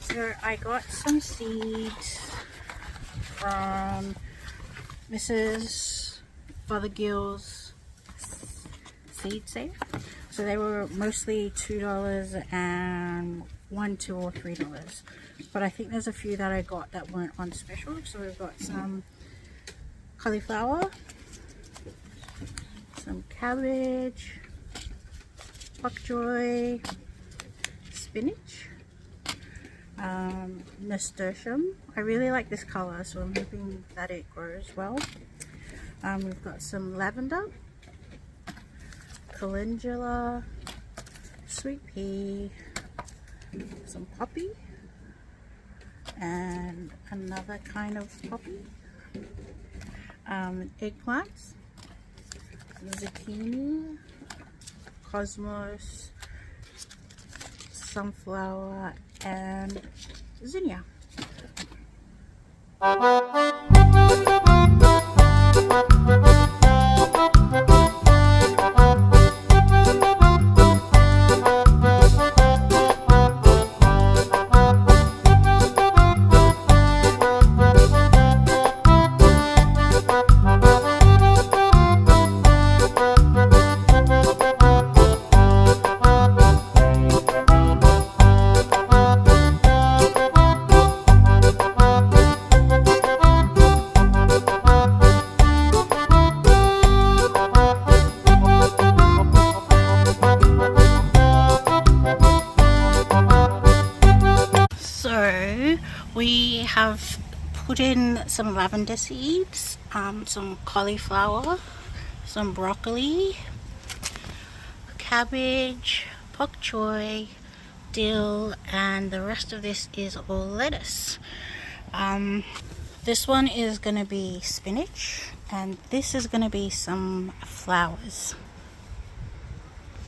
So I got some seeds from Mrs. Fothergill's seed sale. So they were mostly $2 and $1, $2 or $3. But I think there's a few that I got that weren't on special. So we've got some cauliflower, some cabbage, pak choy, spinach, nasturtium. I really like this color, so I'm hoping that it grows well. We've got some lavender, calendula, sweet pea, some poppy, and another kind of poppy, eggplants, zucchini, cosmos, sunflower, and zinnia. So we have put in some lavender seeds, some cauliflower, some broccoli, cabbage, pak choy, dill, and the rest of this is all lettuce. This one is going to be spinach, and this is going to be some flowers.